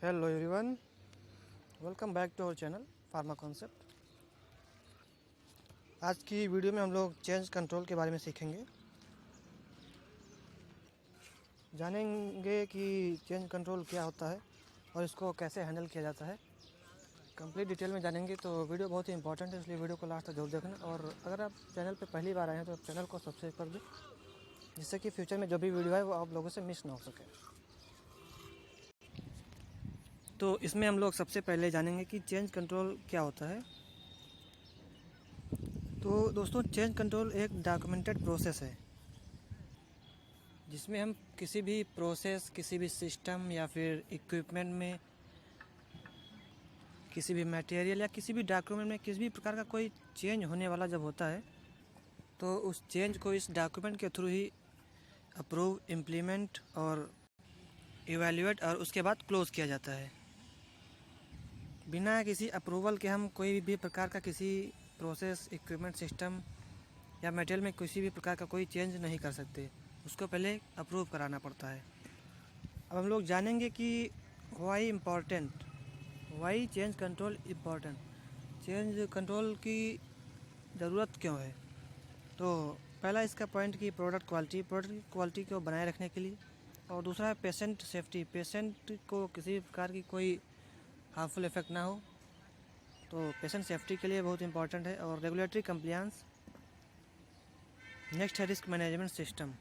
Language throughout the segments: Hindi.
Hello everyone, welcome back to our channel pharma concept. आज की वीडियो में हम लोग चेंज कंट्रोल के बारे में सीखेंगे, जानेंगे कि चेंज कंट्रोल क्या होता है और इसको कैसे हैंडल किया जाता है। कंप्लीट डिटेल में जानेंगे तो वीडियो बहुत ही इंपॉर्टेंट है, इसलिए वीडियो को लास्ट तक जरूर देखना। और अगर आप चैनल पर पहली बार आए हैं तो चैनल को सब्सक्राइब कर दें, जिससे कि फ्यूचर में जो भी वीडियो है वो आप लोगों से मिस ना हो सके। तो इसमें हम लोग सबसे पहले जानेंगे कि चेंज कंट्रोल क्या होता है। तो दोस्तों, चेंज कंट्रोल एक डॉक्यूमेंटेड प्रोसेस है जिसमें हम किसी भी प्रोसेस, किसी भी सिस्टम या फिर इक्विपमेंट में, किसी भी मटेरियल या किसी भी डॉक्यूमेंट में किसी भी प्रकार का कोई चेंज होने वाला जब होता है तो उस चेंज को इस डॉक्यूमेंट के थ्रू ही अप्रूव, इम्प्लीमेंट और इवैल्यूएट और उसके बाद क्लोज किया जाता है। बिना किसी अप्रूवल के हम कोई भी प्रकार का किसी प्रोसेस, इक्विपमेंट, सिस्टम या मटेरियल में किसी भी प्रकार का कोई चेंज नहीं कर सकते, उसको पहले अप्रूव कराना पड़ता है। अब हम लोग जानेंगे कि why change control important, change control की ज़रूरत क्यों है। तो पहला इसका पॉइंट कि प्रोडक्ट क्वालिटी को बनाए रखने के लिए, और दूसरा है पेशेंट सेफ्टी, पेशेंट को किसी भी प्रकार की कोई हार्मफुल इफेक्ट ना हो, तो पेशेंट सेफ्टी के लिए बहुत इंपॉर्टेंट है। और रेगुलेटरी कंप्लायंस। नेक्स्ट है रिस्क मैनेजमेंट सिस्टम,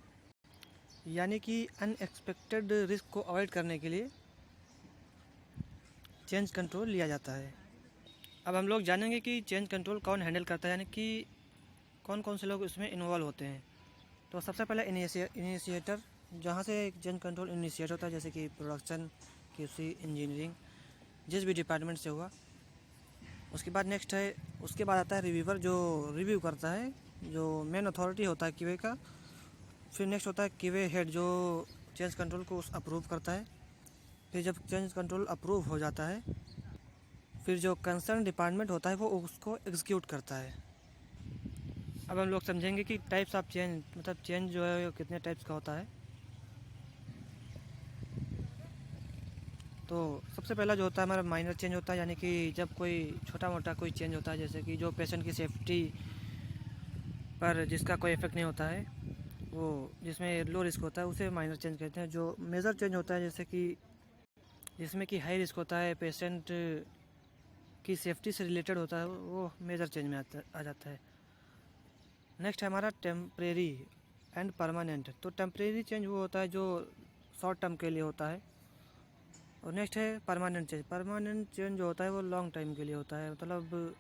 यानी कि अनएक्सपेक्टेड रिस्क को अवॉइड करने के लिए चेंज कंट्रोल लिया जाता है। अब हम लोग जानेंगे कि चेंज कंट्रोल कौन हैंडल करता है, यानी कि कौन कौन से लोग इसमें इन्वॉल्व होते हैं। तो सबसे पहले इनिशिएटर, जहाँ से चेंज कंट्रोल इनिशिएट होता है, जैसे कि प्रोडक्शन, QC, इंजीनियरिंग, जिस भी डिपार्टमेंट से हुआ। उसके बाद नेक्स्ट है, उसके बाद आता है रिव्यूअर, जो रिव्यू करता है, जो मेन अथॉरिटी होता है QA का। फिर नेक्स्ट होता है QA हेड, जो चेंज कंट्रोल को अप्रूव करता है। फिर जब चेंज कंट्रोल अप्रूव हो जाता है, फिर जो कंसर्न डिपार्टमेंट होता है वो उसको एग्जीक्यूट करता है। अब हम लोग समझेंगे कि टाइप्स ऑफ चेंज, मतलब चेंज जो है वो कितने टाइप्स का होता है। तो सबसे पहला जो होता है हमारा माइनर चेंज होता है, यानी कि जब कोई छोटा मोटा कोई चेंज होता है, जैसे कि जो पेशेंट की सेफ्टी पर जिसका कोई इफेक्ट नहीं होता है, वो जिसमें लो रिस्क होता है, उसे माइनर चेंज कहते हैं। जो मेजर चेंज होता है, जैसे कि जिसमें कि हाई रिस्क होता है, पेशेंट की सेफ्टी से रिलेटेड होता है, वो मेजर चेंज में आ जाता है। नेक्स्ट है हमारा टेम्परेरी एंड परमानेंट। तो टेम्परेरी चेंज वो होता है जो शॉर्ट टर्म के लिए होता है। और नेक्स्ट है परमानेंट चेंज जो होता है वो लॉन्ग टाइम के लिए होता है। मतलब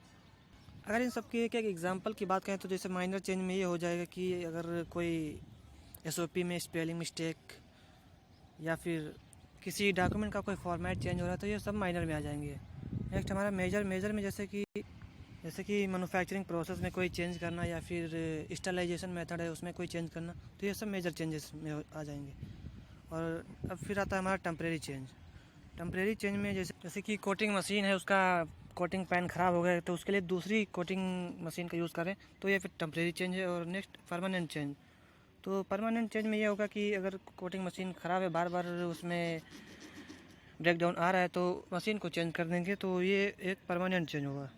अगर इन सब की एक एक एग्जांपल की बात करें तो जैसे माइनर चेंज में ये हो जाएगा कि अगर कोई SOP में स्पेलिंग मिस्टेक या फिर किसी डॉक्यूमेंट का कोई फॉर्मेट चेंज हो रहा है, तो ये सब माइनर में आ जाएंगे। नेक्स्ट हमारा मेजर में जैसे कि मैन्युफैक्चरिंग प्रोसेस में कोई चेंज करना, या फिर स्टरलाइजेशन मेथड है उसमें कोई चेंज करना, तो ये सब मेजर चेंजेस में आ जाएंगे। और अब फिर आता है हमारा टेम्परेरी चेंज में जैसे कि कोटिंग मशीन है, उसका कोटिंग पैन ख़राब हो गया तो उसके लिए दूसरी कोटिंग मशीन का यूज़ करें, तो ये फिर टेम्परेरी चेंज है। और नेक्स्ट परमानेंट चेंज। तो परमानेंट चेंज में ये होगा कि अगर कोटिंग मशीन ख़राब है, बार बार उसमें ब्रेक डाउन आ रहा है, तो मशीन को चेंज कर देंगे, तो ये एक परमानेंट चेंज होगा।